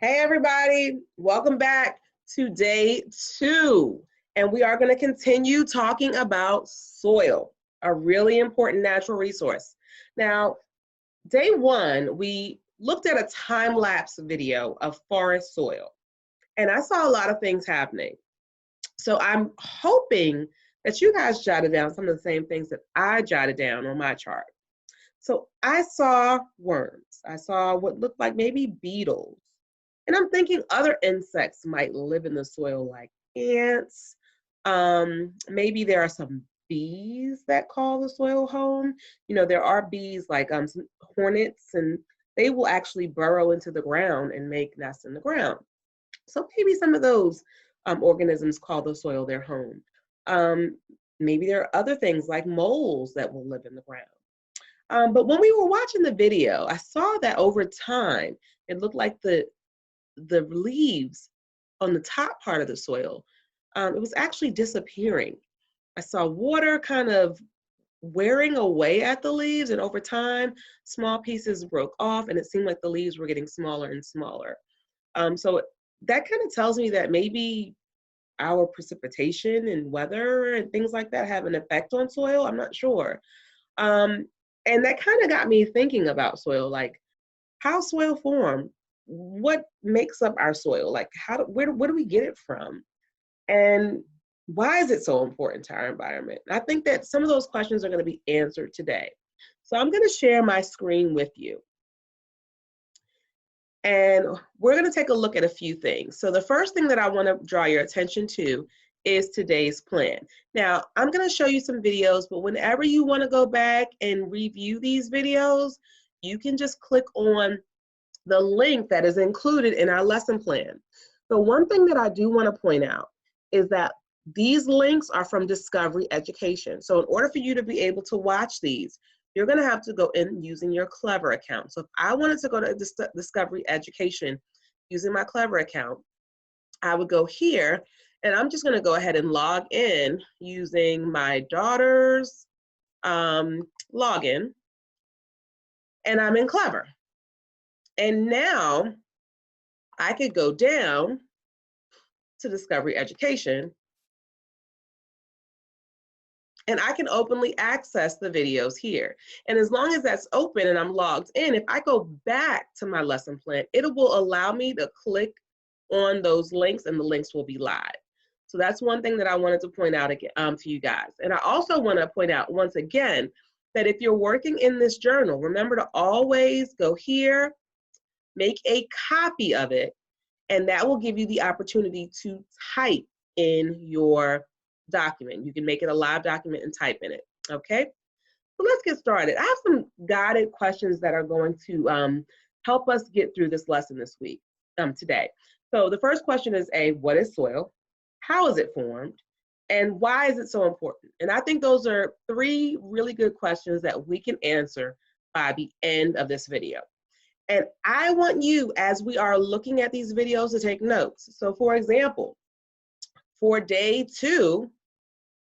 Hey everybody, welcome back to day 2. And we are going to continue talking about soil, a really important natural resource. Now, day 1, we looked at a time-lapse video of forest soil. And I saw a lot of things happening. So I'm hoping that you guys jotted down some of the same things that I jotted down on my chart. So I saw worms. I saw what looked like maybe beetles. And I'm thinking other insects might live in the soil, like ants. Maybe there are some bees that call the soil home. You know, there are bees like some hornets, and they will actually burrow into the ground and make nests in the ground. So maybe some of those organisms call the soil their home. Maybe there are other things like moles that will live in the ground. But when we were watching the video, I saw that over time, it looked like the leaves on the top part of the soil, it was actually disappearing. I saw water kind of wearing away at the leaves, and over time, small pieces broke off, and it seemed like the leaves were getting smaller and smaller. So that kind of tells me that maybe our precipitation and weather and things like that have an effect on soil. I'm not sure. And that kind of got me thinking about soil, like how soil form, what makes up our soil, like where do we get it from, and why is it so important to our environment? I think that some of those questions are going to be answered today. So I'm going to share my screen with you. And we're going to take a look at a few things. So the first thing that I want to draw your attention to is today's plan. Now, I'm going to show you some videos, but whenever you want to go back and review these videos, you can just click on the link that is included in our lesson plan. So one thing that I do want to point out is that these links are from Discovery Education. So in order for you to be able to watch these, you're going to have to go in using your Clever account. So if I wanted to go to Discovery Education using my Clever account, I would go here, and I'm just going to go ahead and log in using my daughter's login, and I'm in Clever. And now I could go down to Discovery Education, and I can openly access the videos here. And as long as that's open and I'm logged in, if I go back to my lesson plan, it will allow me to click on those links, and the links will be live. So that's one thing that I wanted to point out again, to you guys. And I also want to point out once again that if you're working in this journal, remember to always go here, make a copy of it, and that will give you the opportunity to type in your document. You can make it a live document and type in it, okay? So let's get started. I have some guided questions that are going to help us get through this lesson this week, today. So the first question is what is soil? How is it formed? And why is it so important? And I think those are 3 really good questions that we can answer by the end of this video. And I want you, as we are looking at these videos, to take notes. So for example, for day 2,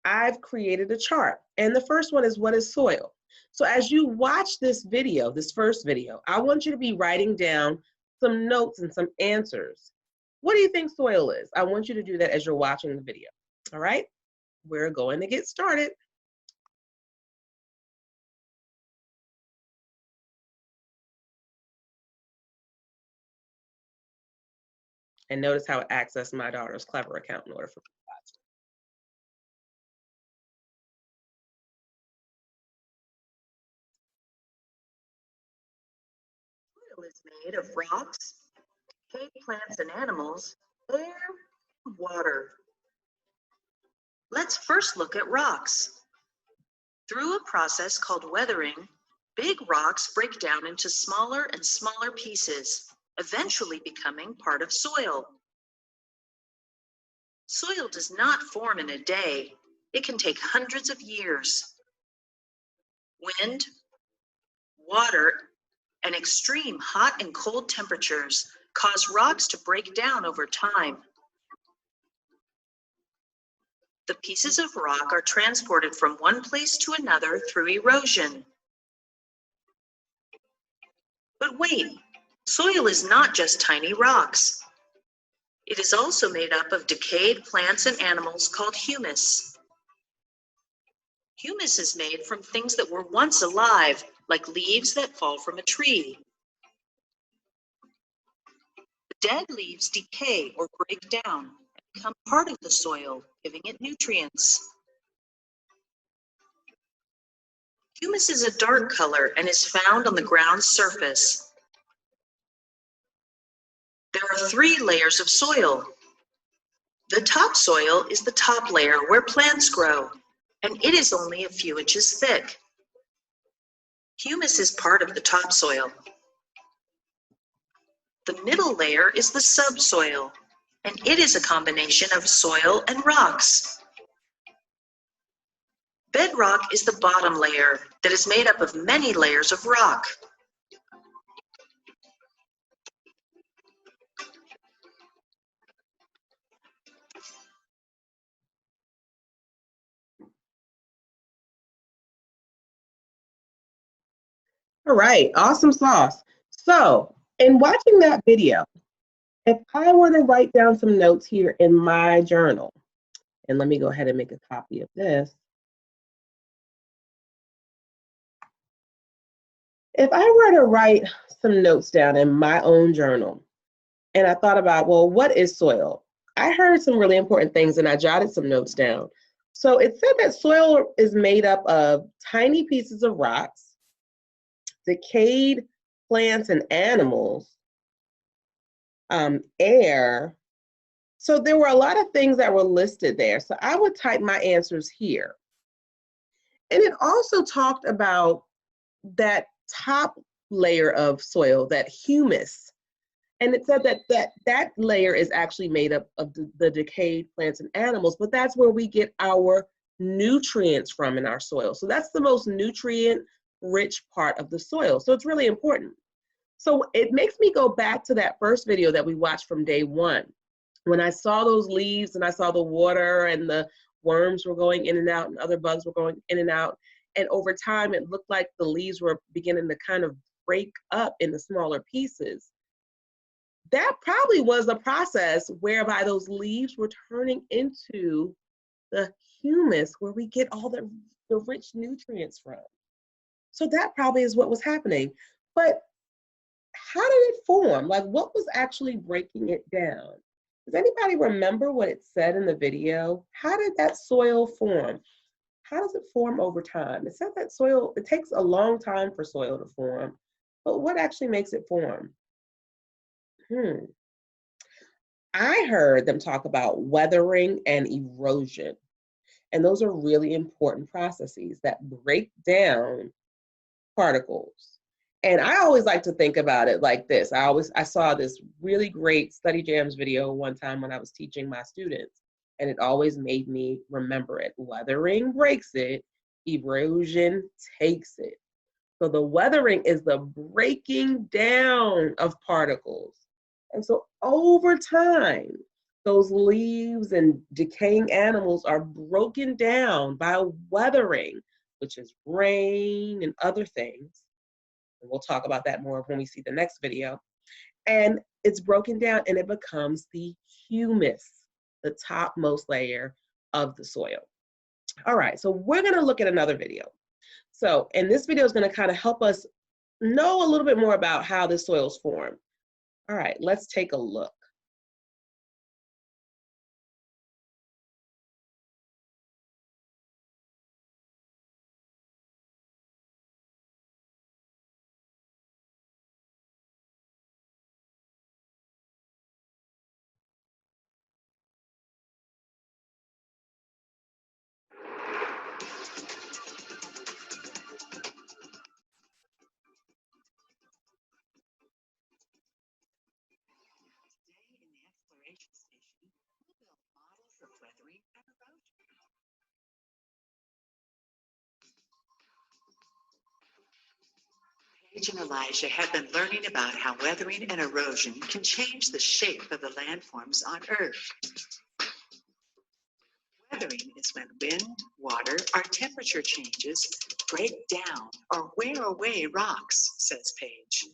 I've created a chart. And the first one is what is soil? So as you watch this video, this first video, I want you to be writing down some notes and some answers. What do you think soil is? I want you to do that as you're watching the video. All right, we're going to get started. And notice how it accessed my daughter's Clever account in order for me to watch it. Soil is made of rocks, cave plants and animals, air, and water. Let's first look at rocks. Through a process called weathering, big rocks break down into smaller and smaller pieces, eventually becoming part of soil. Soil does not form in a day. It can take hundreds of years. Wind, water, and extreme hot and cold temperatures cause rocks to break down over time. The pieces of rock are transported from one place to another through erosion. But wait, Soil is not just tiny rocks. It is also made up of decayed plants and animals called humus. Humus is made from things that were once alive, like leaves that fall from a tree. Dead leaves decay or break down and become part of the soil, giving it nutrients. Humus is a dark color and is found on the ground's surface. There are 3 layers of soil. The topsoil is the top layer where plants grow, and it is only a few inches thick. Humus is part of the topsoil. The middle layer is the subsoil, and it is a combination of soil and rocks. Bedrock is the bottom layer that is made up of many layers of rock. All right, awesome sauce. So in watching that video, if I were to write down some notes here in my journal, and let me go ahead and make a copy of this. If I were to write some notes down in my own journal, and I thought about, well, what is soil? I heard some really important things and I jotted some notes down. So it said that soil is made up of tiny pieces of rocks, decayed plants and animals, air. So there were a lot of things that were listed there. So I would type my answers here. And it also talked about that top layer of soil, that humus. And it said that that layer is actually made up of the decayed plants and animals, but that's where we get our nutrients from in our soil. So that's the most nutrient-rich part of the soil. So it's really important. So it makes me go back to that first video that we watched from day 1. When I saw those leaves and I saw the water and the worms were going in and out and other bugs were going in and out. And over time, it looked like the leaves were beginning to kind of break up into smaller pieces. That probably was a process whereby those leaves were turning into the humus where we get all the rich nutrients from. So that probably is what was happening. But how did it form? Like, what was actually breaking it down? Does anybody remember what it said in the video? How did that soil form? How does it form over time? It said that soil, it takes a long time for soil to form, but what actually makes it form? I heard them talk about weathering and erosion. And those are really important processes that break down particles. And I always like to think about it like this. I saw this really great Study Jams video one time when I was teaching my students, and it always made me remember it. Weathering breaks it, erosion takes it. So the weathering is the breaking down of particles. And so over time, those leaves and decaying animals are broken down by weathering, which is rain and other things. And we'll talk about that more when we see the next video. And it's broken down and it becomes the humus, the topmost layer of the soil. All right, so we're gonna look at another video. So, and this video is gonna kind of help us know a little bit more about how the soils form. All right, let's take a look. Paige and Elijah have been learning about how weathering and erosion can change the shape of the landforms on Earth. Weathering is when wind, water, or temperature changes break down or wear away rocks, says Paige.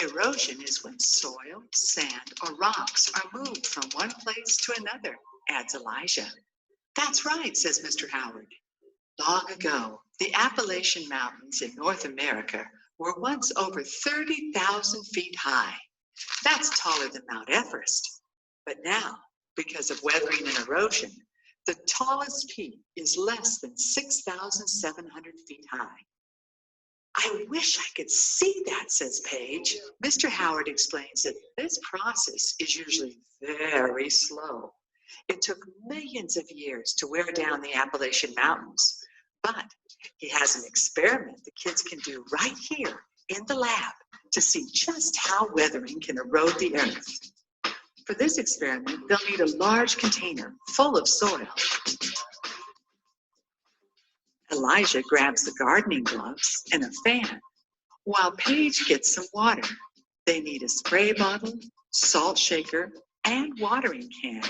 Erosion is when soil, sand, or rocks are moved from one place to another, adds Elijah. That's right, says Mr. Howard. Long ago, the Appalachian Mountains in North America were once over 30,000 feet high. That's taller than Mount Everest. But now, because of weathering and erosion, the tallest peak is less than 6,700 feet high. I wish I could see that, says Paige. Mr. Howard explains that this process is usually very slow. It took millions of years to wear down the Appalachian Mountains, but he has an experiment the kids can do right here in the lab to see just how weathering can erode the earth. For this experiment, they'll need a large container full of soil. Elijah grabs the gardening gloves and a fan, while Paige gets some water. They need a spray bottle, salt shaker, and watering can.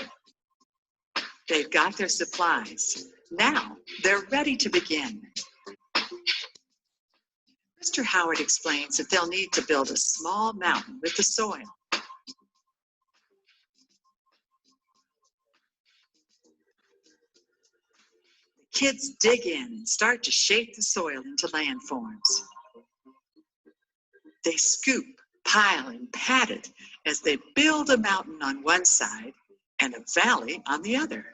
They've got their supplies. Now they're ready to begin. Mr. Howard explains that they'll need to build a small mountain with the soil. The kids dig in and start to shape the soil into landforms. They scoop, pile, and pat it as they build a mountain on one side and a valley on the other.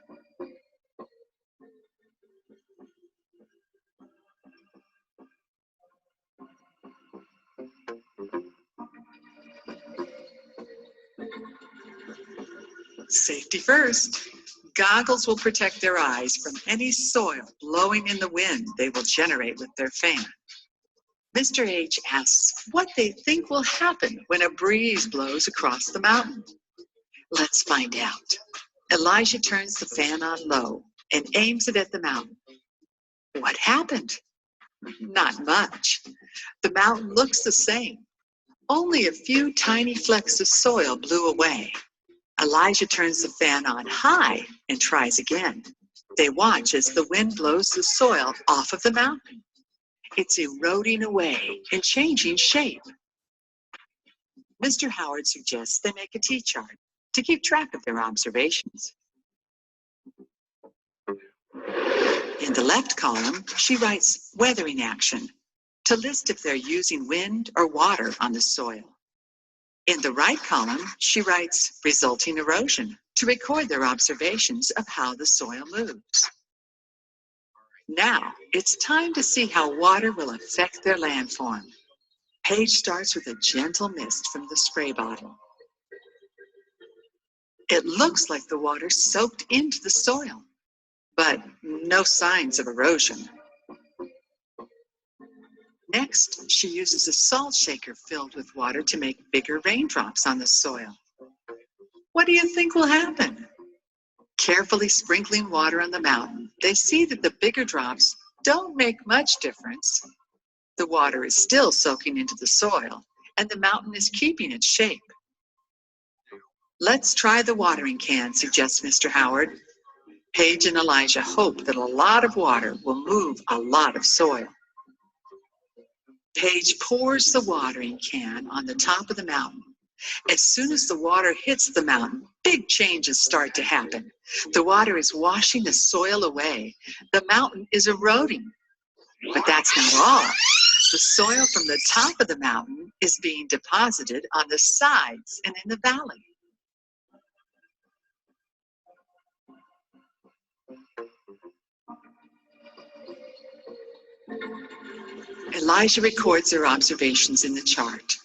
Safety first. Goggles will protect their eyes from any soil blowing in the wind they will generate with their fan. Mr. H asks what they think will happen when a breeze blows across the mountain. Let's find out. Elijah turns the fan on low and aims it at the mountain. What happened? Not much. The mountain looks the same. Only a few tiny flecks of soil blew away. Elijah turns the fan on high and tries again. They watch as the wind blows the soil off of the mountain. It's eroding away and changing shape. Mr. Howard suggests they make a T-chart to keep track of their observations. In the left column, she writes weathering action to list if they're using wind or water on the soil. In the right column, she writes resulting erosion to record their observations of how the soil moves. Now, it's time to see how water will affect their landform. Paige starts with a gentle mist from the spray bottle. It looks like the water soaked into the soil, but no signs of erosion. Next, she uses a salt shaker filled with water to make bigger raindrops on the soil. What do you think will happen? Carefully sprinkling water on the mountain, they see that the bigger drops don't make much difference. The water is still soaking into the soil, and the mountain is keeping its shape. Let's try the watering can, suggests Mr. Howard. Paige and Elijah hope that a lot of water will move a lot of soil. Paige pours the watering can on the top of the mountain. As soon as the water hits the mountain, big changes start to happen. The water is washing the soil away. The mountain is eroding. But that's not all. The soil from the top of the mountain is being deposited on the sides and in the valley. Elijah records their observations in the chart.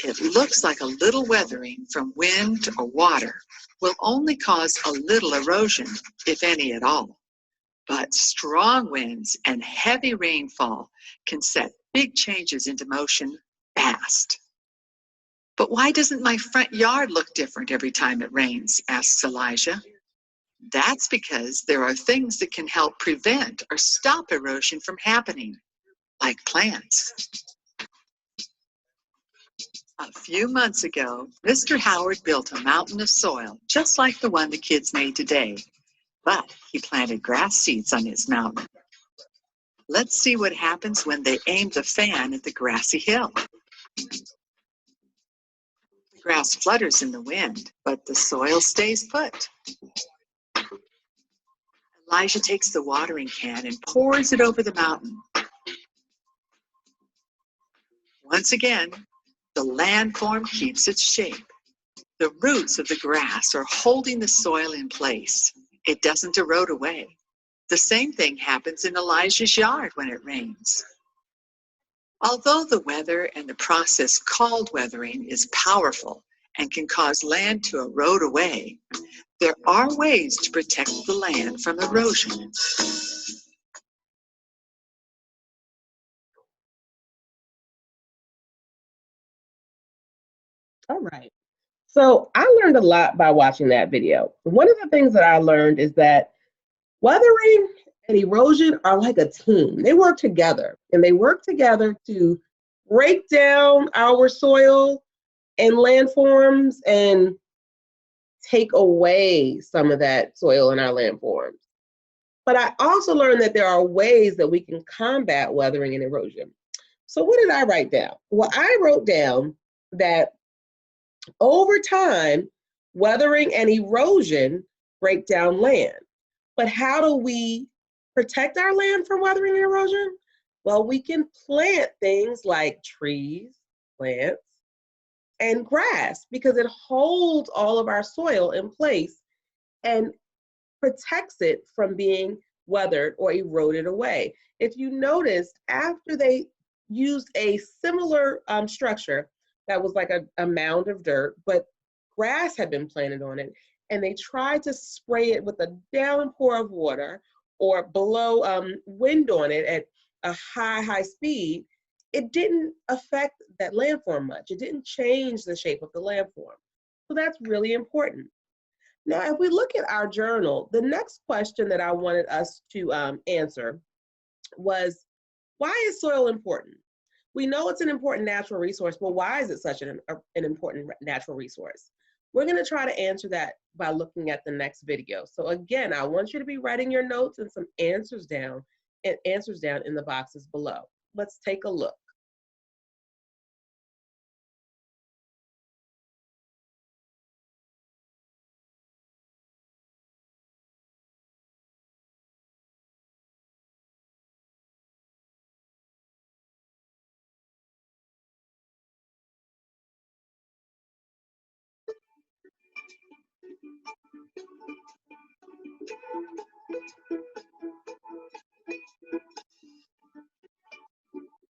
It looks like a little weathering from wind or water will only cause a little erosion, if any at all. But strong winds and heavy rainfall can set big changes into motion fast. But why doesn't my front yard look different every time it rains? Asks Elijah. That's because there are things that can help prevent or stop erosion from happening, like plants. A few months ago, Mr. Howard built a mountain of soil, just like the one the kids made today, but he planted grass seeds on his mountain. Let's see what happens when they aim the fan at the grassy hill. The grass flutters in the wind, but the soil stays put. Elijah takes the watering can and pours it over the mountain. Once again, the landform keeps its shape. The roots of the grass are holding the soil in place. It doesn't erode away. The same thing happens in Elijah's yard when it rains. Although the weather and the process called weathering is powerful and can cause land to erode away, there are ways to protect the land from erosion. All right. So I learned a lot by watching that video. One of the things that I learned is that weathering and erosion are like a team. They work together, and they work together to break down our soil and landforms and take away some of that soil in our landforms. But I also learned that there are ways that we can combat weathering and erosion. So what did I write down? Well, I wrote down that over time, weathering and erosion break down land. But how do we protect our land from weathering and erosion? Well, we can plant things like trees, plants, and grass because it holds all of our soil in place and protects it from being weathered or eroded away. If you noticed, after they used a similar structure that was like a mound of dirt, but grass had been planted on it, and they tried to spray it with a downpour of water or blow wind on it at a high speed, it didn't affect that landform much. It didn't change the shape of the landform. So that's really important. Now, if we look at our journal, the next question that I wanted us to answer was, why is soil important? We know it's an important natural resource, but why is it such an important natural resource? We're going to try to answer that by looking at the next video. So again, I want you to be writing your notes and some answers down in the boxes below. Let's take a look.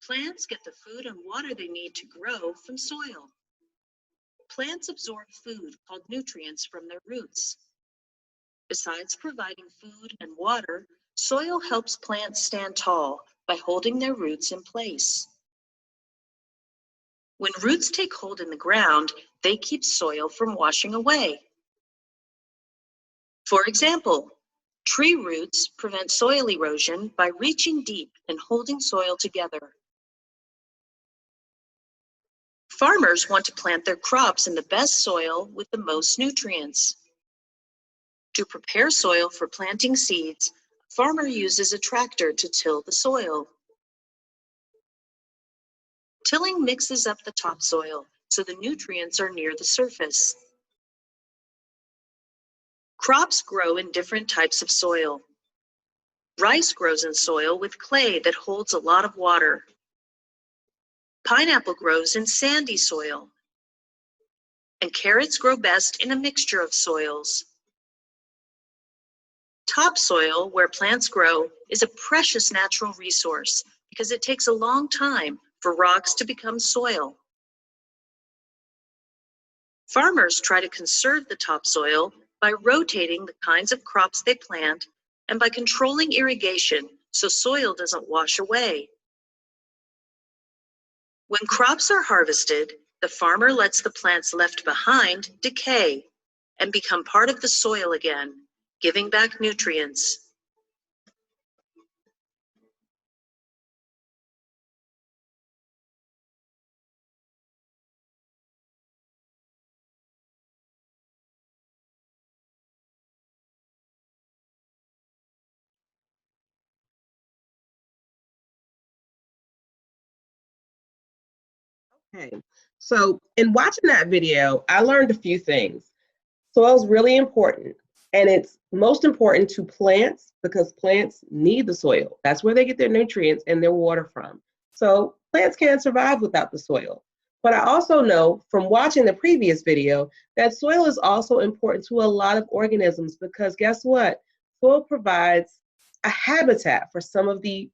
Plants get the food and water they need to grow from soil. Plants absorb food called nutrients from their roots. Besides providing food and water, soil helps plants stand tall by holding their roots in place. When roots take hold in the ground, they keep soil from washing away. For example, tree roots prevent soil erosion by reaching deep and holding soil together. Farmers want to plant their crops in the best soil with the most nutrients. To prepare soil for planting seeds, a farmer uses a tractor to till the soil. Tilling mixes up the topsoil so the nutrients are near the surface. Crops grow in different types of soil. Rice grows in soil with clay that holds a lot of water. Pineapple grows in sandy soil. And carrots grow best in a mixture of soils. Topsoil, where plants grow, is a precious natural resource because it takes a long time for rocks to become soil. Farmers try to conserve the topsoil by rotating the kinds of crops they plant and by controlling irrigation so soil doesn't wash away. When crops are harvested, the farmer lets the plants left behind decay and become part of the soil again, giving back nutrients. Okay, so in watching that video, I learned a few things. Soil is really important, and it's most important to plants because plants need the soil. That's where they get their nutrients and their water from. So plants can't survive without the soil. But I also know from watching the previous video that soil is also important to a lot of organisms because guess what? Soil provides a habitat for some of the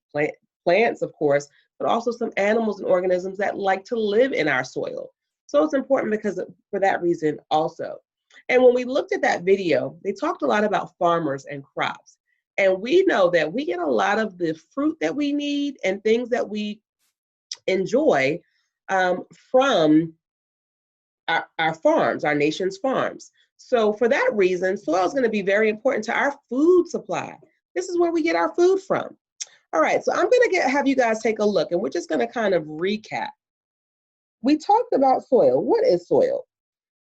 plants, of course, but also some animals and organisms that like to live in our soil. So it's important because for that reason also. And when we looked at that video, they talked a lot about farmers and crops. And we know that we get a lot of the fruit that we need and things that we enjoy from our farms, our nation's farms. So for that reason, soil is going to be very important to our food supply. This is where we get our food from. All right, so I'm going to have you guys take a look, and we're just going to kind of recap. We talked about soil. What is soil?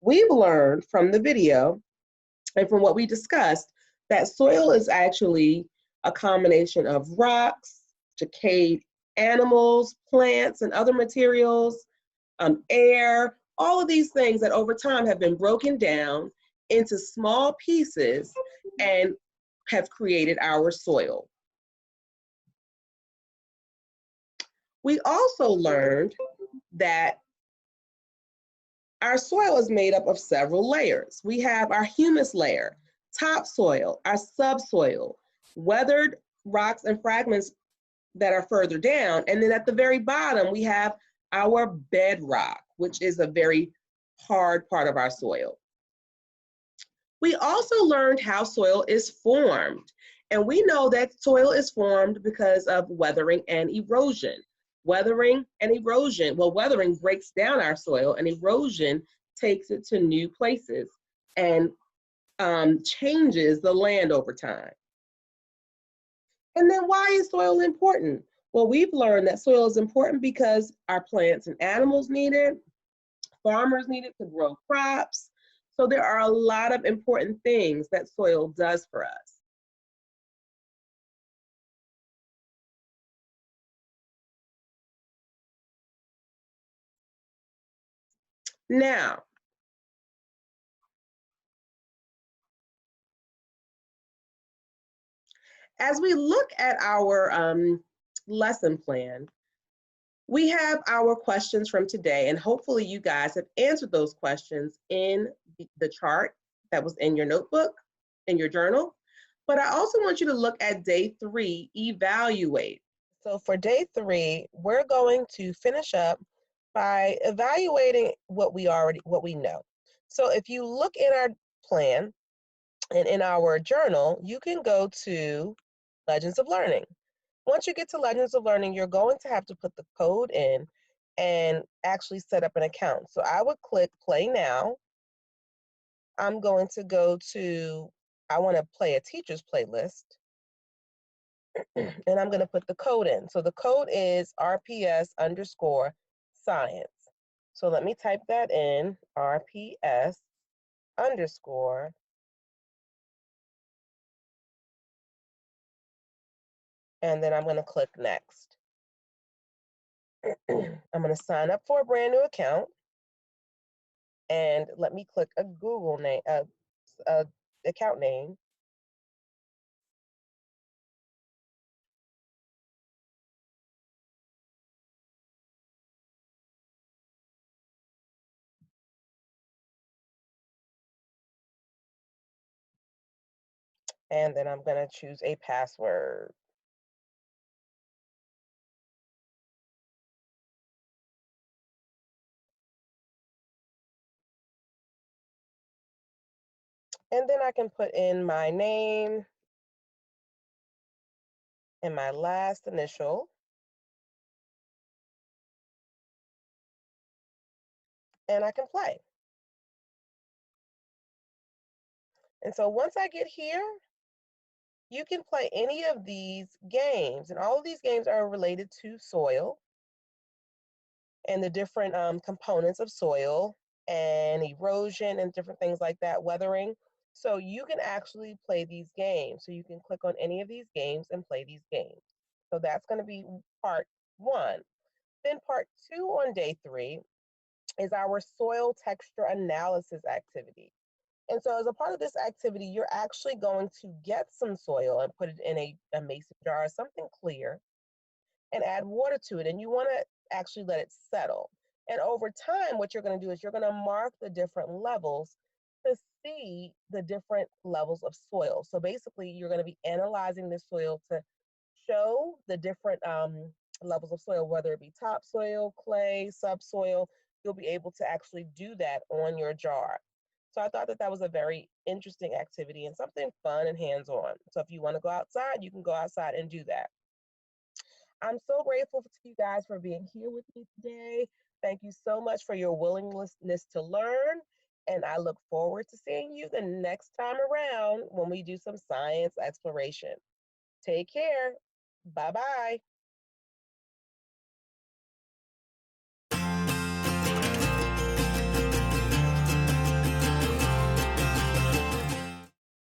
We've learned from the video and from what we discussed that soil is actually a combination of rocks, decayed animals, plants, and other materials, air, all of these things that over time have been broken down into small pieces and have created our soil. We also learned that our soil is made up of several layers. We have our humus layer, topsoil, our subsoil, weathered rocks and fragments that are further down. And then at the very bottom, we have our bedrock, which is a very hard part of our soil. We also learned how soil is formed. And we know that soil is formed because of weathering and erosion. Weathering and erosion, well, weathering breaks down our soil and erosion takes it to new places and changes the land over time. And then why is soil important? Well, we've learned that soil is important because our plants and animals need it, farmers need it to grow crops. So there are a lot of important things that soil does for us. Now, as we look at our lesson plan, we have our questions from today, and hopefully you guys have answered those questions in the chart that was in your notebook, in your journal. But I also want you to look at day 3, evaluate. So for day 3, we're going to finish up by evaluating what we know. So if you look in our plan and in our journal, you can go to Legends of Learning. Once you get to Legends of Learning, you're going to have to put the code in and actually set up an account. So I would click play now. I'm going to go to, I want to play a teacher's playlist. And I'm going to put the code in. So the code is RPS_science. So let me type that in, RPS_. And then I'm going to click next. I'm going to sign up for a brand new account. And let me click a Google name, account name. And then I'm going to choose a password. And then I can put in my name and my last initial. And I can play. And so once I get here, you can play any of these games. And all of these games are related to soil and the different components of soil and erosion and different things like that, weathering. So you can actually play these games. So you can click on any of these games and play these games. So that's going to be part 1. Then part 2 on day 3 is our soil texture analysis activity. And so as a part of this activity, you're actually going to get some soil and put it in a mason jar, something clear, and add water to it. And you want to actually let it settle. And over time, what you're going to do is you're going to mark the different levels to see the different levels of soil. So basically, you're going to be analyzing this soil to show the different levels of soil, whether it be topsoil, clay, subsoil. You'll be able to actually do that on your jar. So I thought that that was a very interesting activity and something fun and hands-on. So if you want to go outside, you can go outside and do that. I'm so grateful to you guys for being here with me today. Thank you so much for your willingness to learn. And I look forward to seeing you the next time around when we do some science exploration. Take care. Bye-bye.